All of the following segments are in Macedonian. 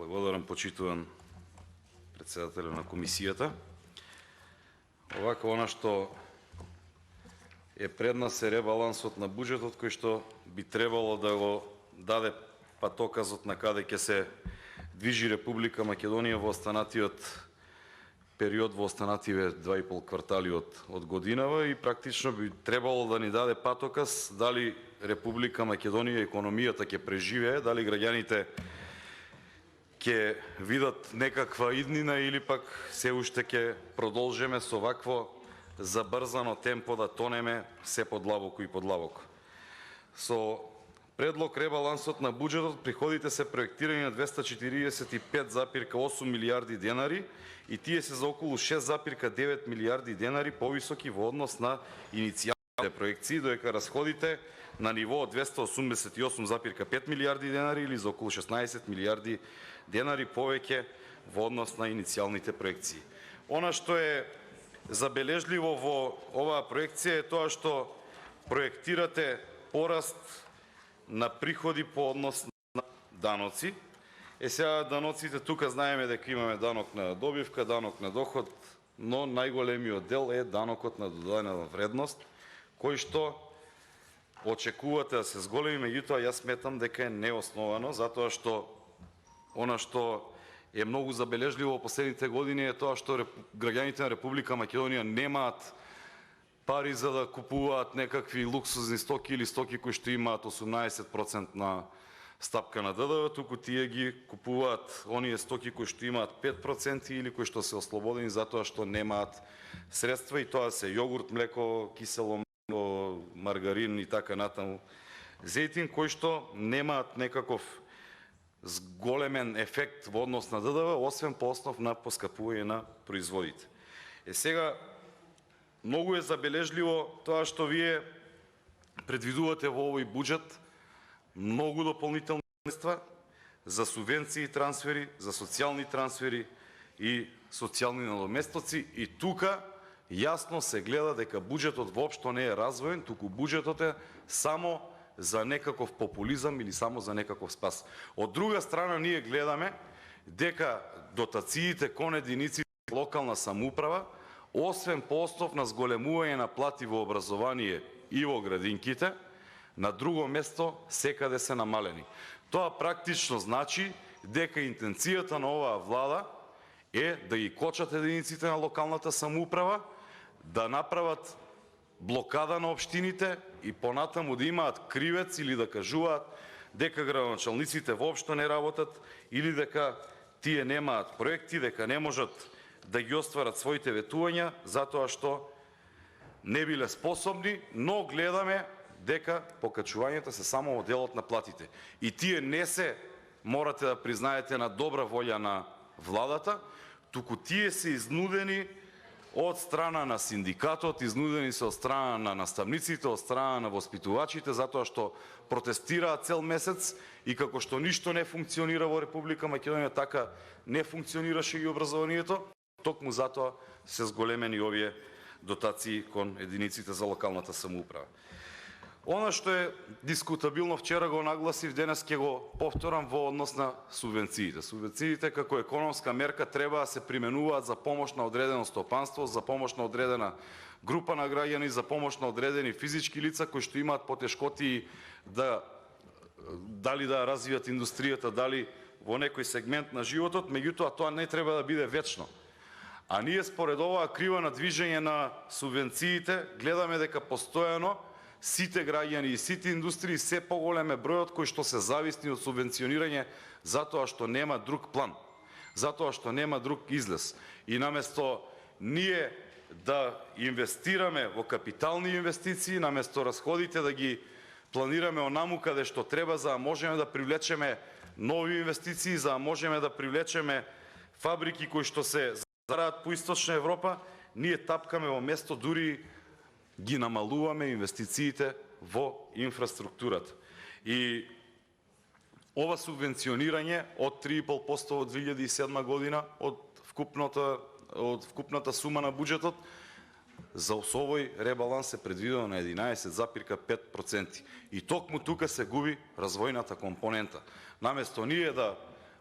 Благодарам, почитуван председателя на комисијата. Овако, она што е пред нас е ребалансот на буџетот, кој што би требало да го даде патоказот на каде ќе се движи Република Македонија во останатиот период, во останативе 2,5 квартали од годинава, и практично би требало да ни даде патоказ дали Република Македонија, економијата ќе преживее, дали граѓаните ќе видат некаква иднина или пак се уште ќе продолжиме со вакво забрзано темпо да тонеме се подлабоко и подлабоко. Со предлог ребалансот на буџетот приходите се проектирани на 245,8 милијарди денари и тие се за околу 6,9 милијарди денари повисоки во однос на иницијалните проекции, додека расходите на ниво од 288,5 милијарди денари или за околу 16 милијарди денари повеќе во однос на иницијалните проекции. Она што е забележливо во оваа проекција е тоа што проектирате пораст на приходи по однос на даноци. Сега даноците тука знаеме дека имаме данок на добивка, данок на доход, но најголемиот дел е данокот на додадена вредност, кој што очекувате да се зголеми, меѓутоа јас сметам дека е неосновано, затоа што она што е многу забележливо во последните години е тоа што граѓаните на Република Македонија немаат пари за да купуваат некакви луксузни стоки или стоки кои што имаат 18% на стапка на ДДВ, туку тие ги купуваат оние стоки кои што имаат 5% или кои што се ослободени затоа што немаат средства, и тоа се јогурт, млеко, кисело млеко, маргарин и така натаму, зејтин, кои што немаат некаков зголемен ефект во однос на ДДВ, освен по основ на поскапување на производите. Сега, многу е забележливо тоа што вие предвидувате во овој буџет многу дополнителни средства за субвенции и трансфери, за социјални трансфери и социјални надоместоци, и тука јасно се гледа дека буџетот воопшто не е развоен, туку буџетот е само за некаков популизам или само за некаков спас. Од друга страна, ние гледаме дека дотациите кон единици локална самоуправа, освен по основ на зголемување на плати во образование и во градинките, на друго место секаде се намалени. Тоа практично значи дека интенцијата на оваа влада е да ги кочат единиците на локалната самоуправа, да направат блокада на општините и понатаму да имаат кривец или да кажуваат дека градоначалниците воопшто не работат или дека тие немаат проекти, дека не можат да ги остварат своите ветувања затоа што не биле способни, но гледаме дека покачувањата се само во делот на платите. И тие не се, морате да признаете, на добра волја на владата, туку тие се изнудени од страна на синдикатот, изнудени се од страна на наставниците, од страна на воспитувачите, затоа што протестираат цел месец, и како што ништо не функционира во Република Македонија, така не функционираше и образованието, токму затоа се зголемени овие дотации кон единиците за локалната самоуправа. Она што е дискутабилно, вчера го нагласив, денес ќе го повторам во однос на субвенциите. Субвенциите како економска мерка треба да се применуваат за помош на одредено стопанство, за помош на одредена група на граѓани, за помош на одредени физички лица кои што имаат потешкоти дали да развијат индустријата, дали во некој сегмент на животот, меѓутоа тоа не треба да биде вечно. А ние според оваа крива на движење на субвенциите гледаме дека постојано сите граѓани и сите индустрии се поголем е бројот кои што се зависни од субвенционирање затоа што нема друг план, затоа што нема друг излез. И наместо ние да инвестираме во капитални инвестиции, наместо расходите да ги планираме онаму каде што треба за да можеме да привлечеме нови инвестиции, за да можеме да привлечеме фабрики кои што се зараат по Источна Европа, ние тапкаме во место, дури ги намалуваме инвестициите во инфраструктурата. И ова субвенционирање од 3,5% од 2007 година од вкупната сума на буџетот, за овој ребаланс е предвидено на 11,5%. И токму тука се губи развојната компонента. Наместо ние да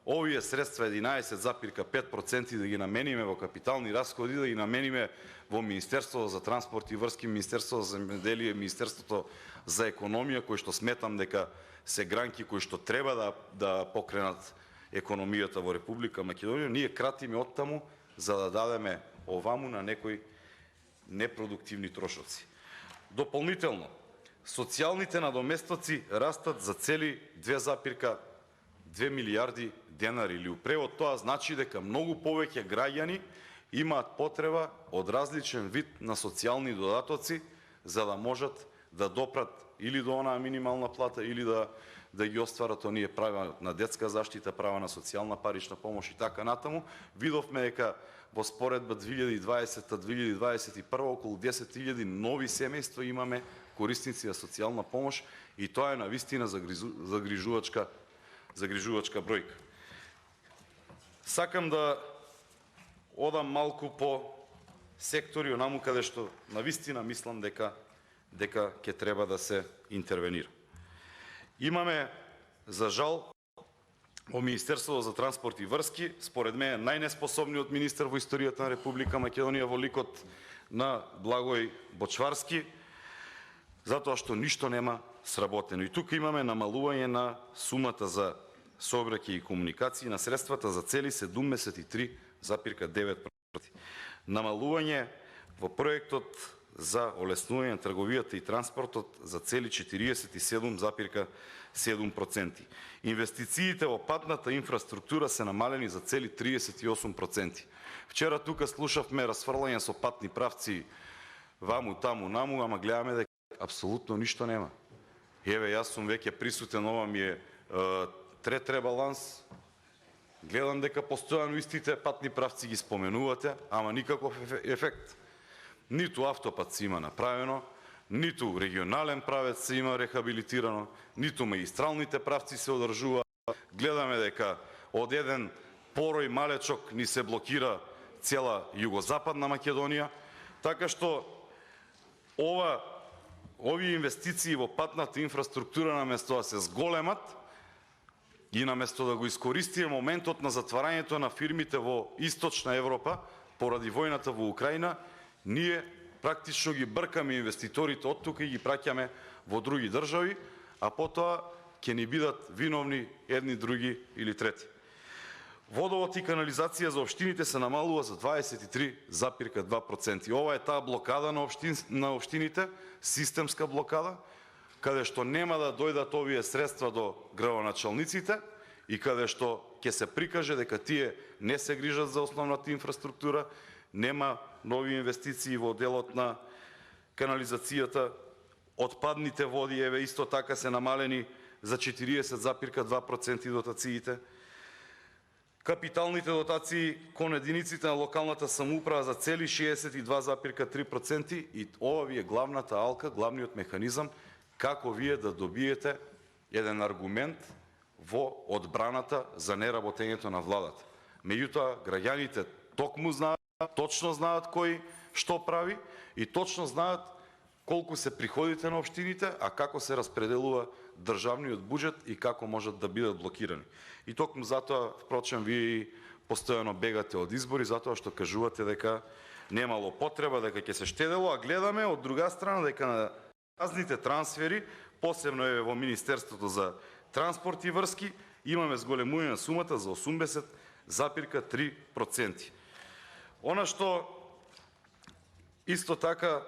овие средства 11,5% да ги намениме во капитални расходи, да ги намениме во Министерството за транспорт и врски, Министерството за земеделие, Министерството за економија, кои што сметам дека се гранки кои што треба да покренат економијата во Република Македонија, ние кратиме оттаму за да дадеме оваму на некои непродуктивни трошоци. Дополнително, социјалните надоместоци растат за цели 2,2 милиарди денари, или у превод тоа значи дека многу повеќе граѓани имаат потреба од различен вид на социјални додатоци за да можат да допрат или до онаа минимална плата или да ги остварат оние права на детска заштита, права на социјална парична помош и така натаму. Видовме дека во споредба 2020-2021 околу 10.000 нови семејства имаме корисници на социјална помош и тоа е навистина загрижувачка бројка. Сакам да одам малку по сектори онаму каде што навистина мислам дека ќе треба да се интервенира. Имаме, за жал, во Министерството за транспорт и врски, според мене најнеспособниот министер во историјата на Република Македонија во ликот на Благој Бочварски, затоа што ништо нема сработено. И тука имаме намалување на сумата за сообраќај и комуникации на средствата за цели 73,9%. Намалување во проектот за олеснување на трговијата и транспортот за цели 47,7%. Инвестициите во патната инфраструктура се намалени за цели 38%. Вчера тука слушавме расфрлање со патни правци ваму, таму, наму, ама гледаме дека апсолутно ништо нема. Еве, јас сум веќе присутен, ова ми е трет ребаланс. Гледам дека постојано истите патни правци ги споменувате, ама никаков ефект. Ниту автопат се има направено, ниту регионален правец се има рехабилитирано, ниту магистралните правци се одржуваат. Гледаме дека од еден порој малечок ни се блокира цела југозападна Македонија, така што овие инвестиции во патната инфраструктура наместо да се зголемат и наместо да го искористиме моментот на затварањето на фирмите во Источна Европа поради војната во Украина, ние практично ги бркаме инвеститорите од тука и ги праќаме во други држави, а потоа ќе ни бидат виновни едни, други или трети. Водовод и канализација за општините се намалува за 23,2%. Ова е таа блокада на општините, системска блокада, каде што нема да дојдат овие средства до градоначалниците и каде што ќе се прикаже дека тие не се грижат за основната инфраструктура, нема нови инвестиции во делот на канализацијата, отпадните води, еве исто така се намалени за 40,2% дотациите. Капиталните дотации кон единиците на локалната самоуправа за цели 62,3% и ова ви е главната алка, главниот механизам како вие да добиете еден аргумент во одбраната за неработењето на владата. Меѓутоа, граѓаните токму знаат, точно знаат кој што прави и точно знаат колку се приходите на општините, а како се распределува државниот буџет и како можат да бидат блокирани. И токму затоа, впрочем, вие постојано бегате од избори, затоа што кажувате дека немало потреба, дека ќе се штедело, а гледаме од друга страна дека на разните трансфери, посебно е во Министерството за транспорт и врски, имаме зголемување на сумата за 80,3%. Она што исто така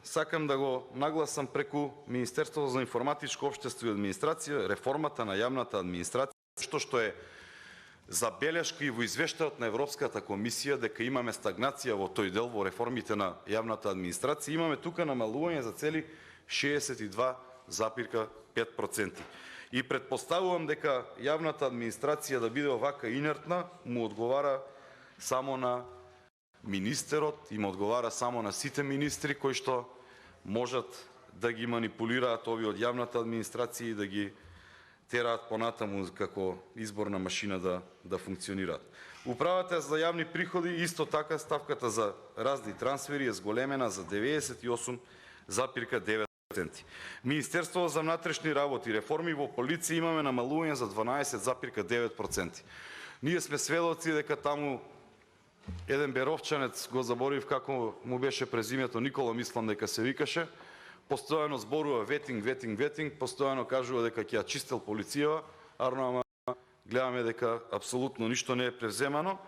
сакам да го нагласам преку Министерството за информатичко општество и администрација, реформата на јавната администрација, што е забелешка и во извештајот на Европската комисија дека имаме стагнација во тој дел, во реформите на јавната администрација, имаме тука намалување за цели 62,5%. И предпоставувам дека јавната администрација да биде овака инертна, му одговара само на министерот, им одговара само на сите министри кои што можат да ги манипулираат овие од јавната администрација и да ги тераат понатаму како изборна машина да функционираат. Управата за јавни приходи исто така ставката за разни трансфери е зголемена за 98,9%. Министерството за внатрешни работи, реформи во полиција имаме намалување за 12,9%. Ние сме сведоци дека таму еден беровчанец, го заборив како му беше презимето, Никола мислам дека се викаше, постојано зборува ветинг, постојано кажува дека ќе ја чистел полицијава, ама гледаме дека апсолутно ништо не е превземано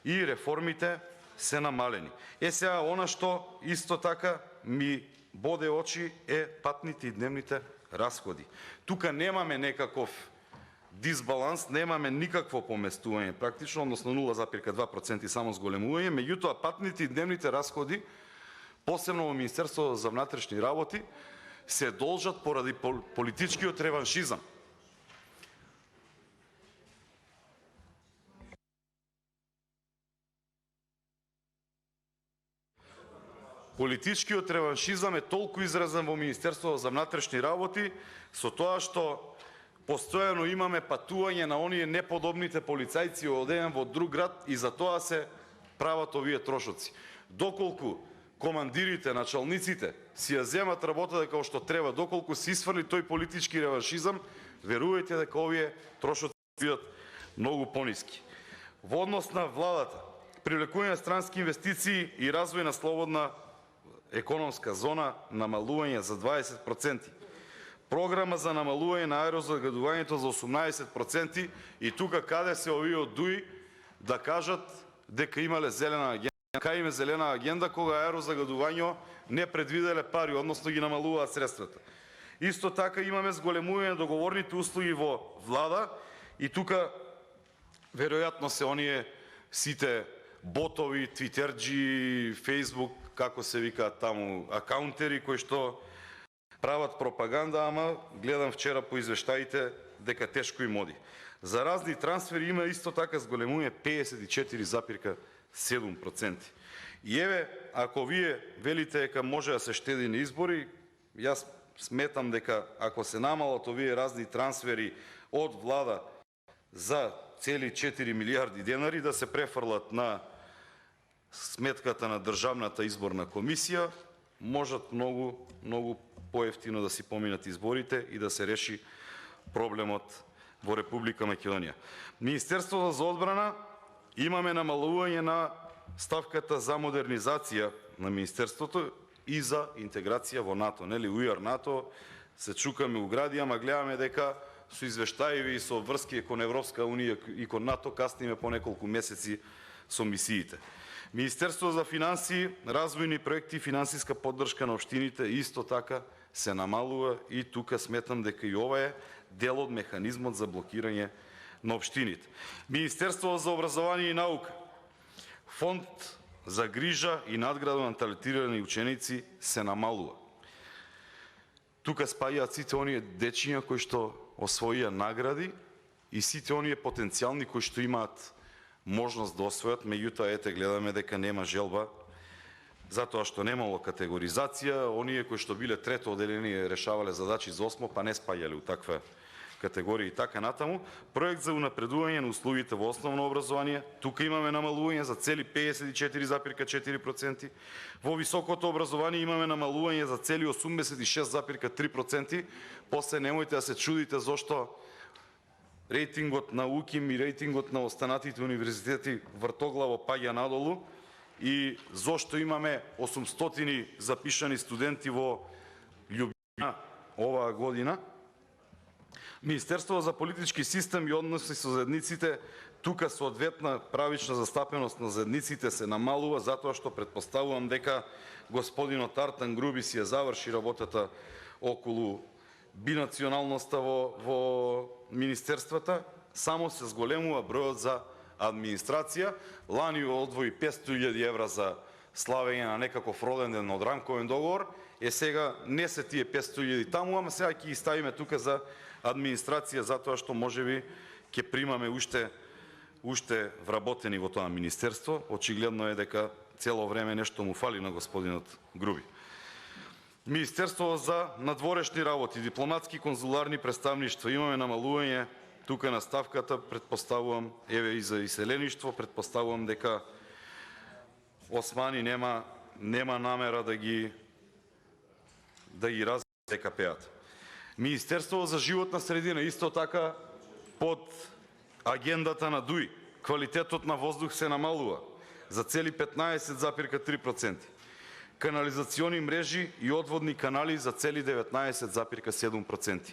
и реформите се намалени. Сега, она што исто така ми боде очи е патните и дневните расходи. Тука немаме некаков дисбаланс, немаме никакво поместување, практично, односно 0,2% само зголемување, меѓутоа патните и дневните расходи, посебно во Министерството за внатрешни работи, се должат поради политичкиот реваншизам. Политичкиот реваншизам е толку изразен во Министерството за внатрешни работи, со тоа што постојано имаме патување на оние неподобните полицајци од еден во друг град и за тоа се прават овие трошоци. Доколку командирите, началниците си ја земат работата како што треба, доколку се исфрли тој политички реваншизам, верувајте дека овие трошоци бидат многу пониски. Во однос на владата, привлекување на странски инвестиции и развој на слободна економска зона, намалување за 20%. Програма за намалување на аерозагадувањето за 18% и тука каде се овие од ДУИ да кажат дека имале зелена агенда. Кај име зелена агенда кога аерозагадување не предвиделе пари, односно ги намалуваат средствата. Исто така имаме зголемување на договорните услуги во влада и тука веројатно се оние сите ботови, твитерџи, фейсбук, како се викаат таму, акаунтери кои што прават пропаганда, ама гледам вчера по извештаите дека тешко им оди. За разни трансфери има исто така зголемување 54,7%. И еве, ако вие велите дека може да се штеди на избори, јас сметам дека ако се намалат овие разни трансфери од влада за цели 4 милиарди денари да се префрлат на сметката на Државната изборна комисија, можат многу поевтино да си поминат изборите и да се реши проблемот во Република Македонија. Министерството за одбрана имаме намалување на ставката за модернизација на Министерството и за интеграција во НАТО. Нели, УИАР НАТО се чукаме угради, ама гледаме дека со извештаеви и со врски кон Европска Унија и кон НАТО касниме по неколку месеци со мисиите. Министерство за финансии, развојни проекти и финансиска поддршка на општините исто така се намалува и тука сметам дека и ова е дел од механизмот за блокирање на општините. Министерство за образование и наука, фонд за грижа и надграда на талентирани ученици се намалува. Тука спаѓаат сите оние дечиња кои што освоија награди и сите оние потенцијални кои што имаат можност да освојат, меѓутоа ете гледаме дека нема желба, затоа што немало категоризација, оние кои што биле трето оделение решавале задачи за осмо, па не спаѓале у таква категорија и така натаму. Проект за унапредување на условите во основно образование, тука имаме намалување за цели 54,4%, во високото образование имаме намалување за цели 86,3%, после немојте да се чудите зошто рейтингот на УКИМ и рейтингот на останатите универзитети вртоглаво паѓа надолу и зошто имаме 800 запишани студенти во Љубљана оваа година. Министерството за политички систем и односи со заедниците, тука соодветна правична застапеност на заедниците се намалува затоа што претпоставувам дека господинот Артан Груби си ја заврши работата околу бинационалноста во министерствата, само се зголемува бројот за администрација. Лани одвои 500.000 евра за славење на некаков роден ден од рамковен договор, сега не се тие 500.000 таму, ама сега ќе ги ставиме тука за администрација, затоа што можеби ќе примаме уште вработени во тоа министерство. Очигледно е дека цело време нешто му фали на господинот Груби. Министерство за надворешни работи, дипломатски конзуларни представништва, имаме намалување тука на ставката, претпоставувам, еве и за иселеништво, претпоставувам дека Османи нема намера да ги развие ДКП-ата. Министерство за животна средина исто така под агендата на ДУИ. Квалитетот на воздух се намалува за цели 15,3%. Канализациони мрежи и одводни канали за цели 19,7%.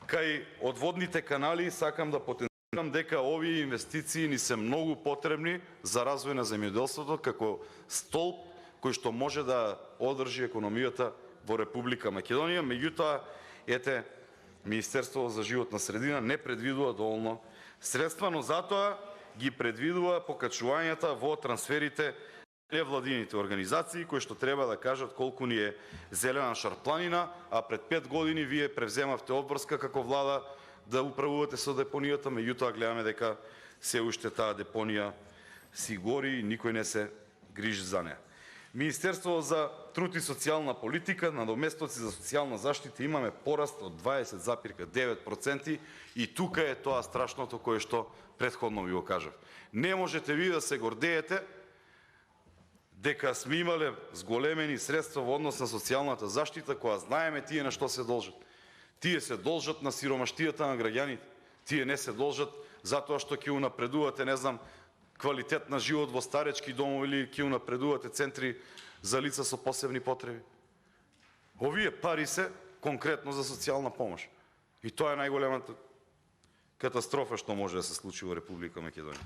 Кај одводните канали сакам да потенцирам дека овие инвестиции ни се многу потребни за развој на земјоделството како столб кој што може да одржи економијата во Република Македонија. Меѓутоа, ете, Министерството за животна средина не предвидува доволно средства, но затоа ги предвидува покачувањата во трансферите на невладините организации, кои што треба да кажат колку ни е зелена шарпланина, а пред 5 години вие превземавте обврска како влада да управувате со депонијата, меѓутоа гледаме дека се уште таа депонија си гори и никој не се грижи за неа. Министерство за труд и социјална политика, на доместоци за социјална заштита имаме пораст од 20,9% и тука е тоа страшното кое што претходно ви го кажав. Не можете ви да се гордеете дека сме имале зголемени средства во однос на социјалната заштита, која знаеме тие на што се должат. Тие се должат на сиромаштијата на граѓаните. Тие не се должат затоа што ќе унапредувате, не знам, квалитет на живот во старечки домови или ќе унапредувате центри за лица со посебни потреби. Овие пари се конкретно за социјална помош. И тоа е најголемата катастрофа што може да се случи во Република Македонија.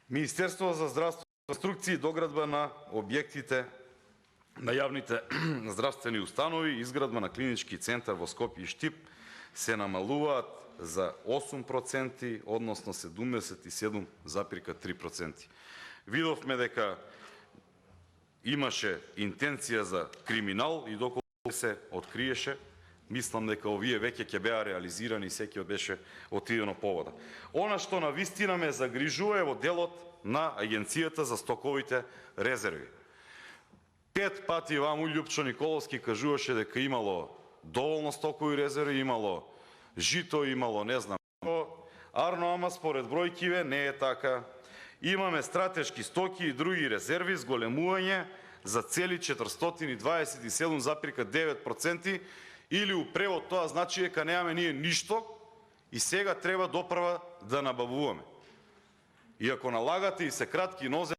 Министерство за здравство, инструкции, доградба на објектите на јавните здравствени установи, изградба на клинички центар во Скопје и Штип се намалуваат за 8%, односно 77,3%. Видовме дека имаше интенција за криминал и доколку се откриеше, мислам дека овие веќе ќе беа реализирани и секој беше отидено по вода. Она што на вистина ме загрижува е во делот на Агенцијата за стоковите резерви. 5 пати Ваму Љупчо Николовски кажуваше дека имало доволно стокови резерви, имало жито, имало не знам. Арно, ама според бројкиве не е така. Имаме стратешки стоки и други резерви с големување за цели 427,9%, или у превод тоа значи дека немаме ние ништо и сега треба допрва да набавуваме. И ако налагате и се кратки нозе,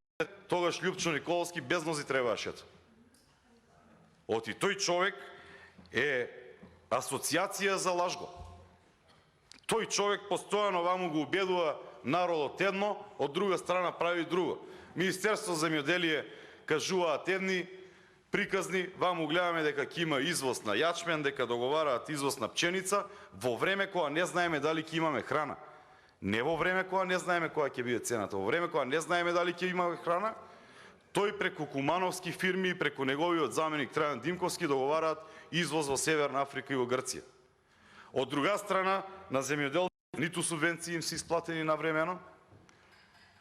тогаш Љупчо Николовски без нози треба да шета. Оти тој човек е асоциација за лажго. Тој човек постојано ваму го убедува народот едно, од друга страна прави друго. Министерство за земјоделие кажуваат едни приказни, ваму гледаме дека ќе има извоз на јачмен, дека договараат извоз на пченица, во време кога не знаеме дали ќе имаме храна. Не во време кога не знаеме која ќе биде цената, во време кога не знаеме дали ќе имаме храна, тој преку кумановски фирми и преку неговиот заменик Трајан Димковски договараат извоз во Северна Африка и во Грција. Од друга страна, на земјоделците ниту субвенции им се исплатени навремено,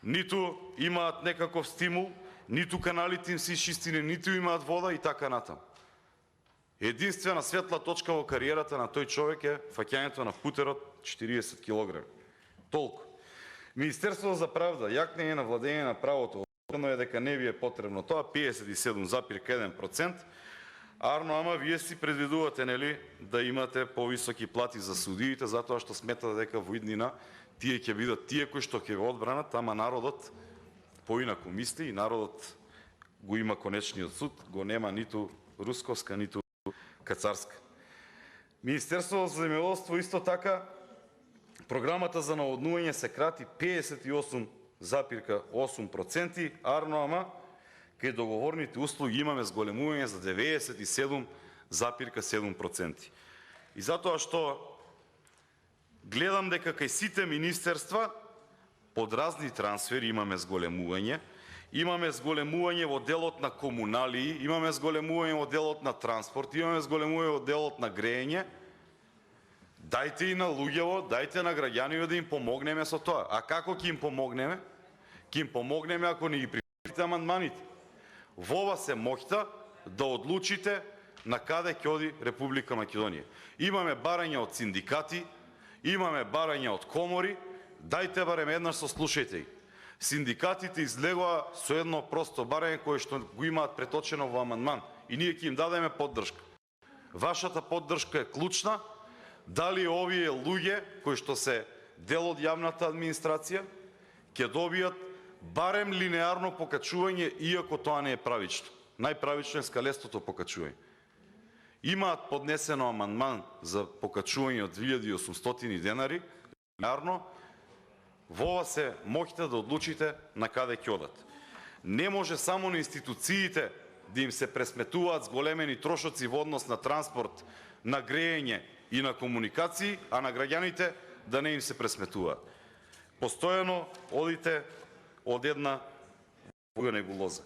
ниту имаат некаков стимул, ниту каналите им се изчистени, ниту имаат вода и така натаму. Единствена светла точка во кариерата на тој човек е фаќањето на путерот 40 кг. Толку. Министерството за правда, јакнење на владење на правото, е дека не ви е потребно тоа, 57,1%. Арно, ама вие си предвидувате, нели, да имате повисоки плати за судиите, затоа што сметате дека во иднина тие ќе бидат тие кои што ќе го одбранат, ама народот поинаку мисли и народот го има конечниот суд, го нема ниту русковска, ниту кацарска. Министерството за земјоделство исто така, програмата за наводнување се крати 58,8%, арно, ама кај договорните услуги имаме зголемување за 97,7%. И затоа што гледам дека кај сите министерства под разни трансфери имаме зголемување, во делот на комуналии, имаме зголемување во делот на транспорт, имаме зголемување во делот на грејење. Дајте и на луѓево, дајте на граѓаниво да им помогнеме со тоа. А како ќе им помогнеме? Ќе им помогнеме ако не ги прифатите амандманите. Во вас е моќта да одлучите на каде ќе оди Република Македонија. Имаме барања од синдикати, имаме барања од комори, дајте барем еднаш сослушајте ги. Синдикатите излегоа со едно просто барање кое што го имаат преточено во амандман и ние ќе им дадеме поддршка. Вашата поддршка е клучна, дали овие луѓе кои што се дел од јавната администрација ќе добијат барем линеарно покачување, иако тоа не е правично. Најправично е скалестото покачување. Имаат поднесено амандман за покачување од 2800 денари, линеарно, во ова се моќте да одлучите на каде ќе одат. Не може само на институциите да им се пресметуваат зголемени трошоци во однос на транспорт, на грејење и на комуникации, а на граѓаните да не им се пресметуваат. Постојано одите од една небулоза.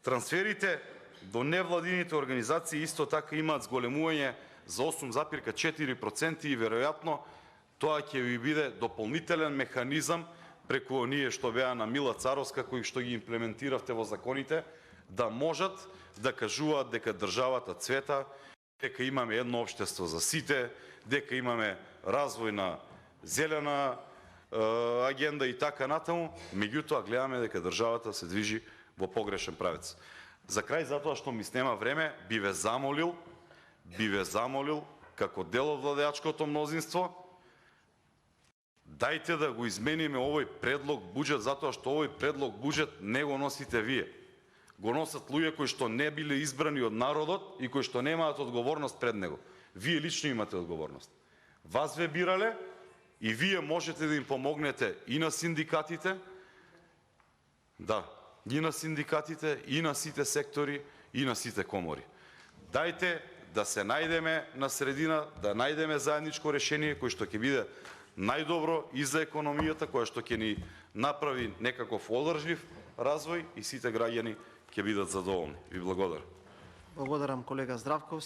Трансферите до невладините организации исто така имаат зголемување за 8,4% и веројатно тоа ќе ви биде дополнителен механизам преку оние што беа на Мила Царовска, кои што ги имплементиравте во законите, да можат да кажуваат дека државата цвета, дека имаме едно општество за сите, дека имаме развојна зелена агенда и така натаму, меѓутоа гледаме дека државата се движи во погрешен правец. За крај, затоа што ми снема време, би ве замолил како дел од владеачкото мнозинство, дајте да го измениме овој предлог буџет, затоа што овој предлог буџет не го носите вие. Го носат луѓе кои што не биле избрани од народот и кои што немаат одговорност пред него. Вие лично имате одговорност. Вас ве бирале и вие можете да им помогнете и на синдикатите, и на синдикатите, и на сите сектори, и на сите комори. Дајте да се најдеме на средина, да најдеме заедничко решение кој што ќе биде најдобро и за економијата, која што ќе ни направи некаков одржлив развој и сите граѓани ќе бидат задоволни. Ви благодарам. Благодарам колега Здравков.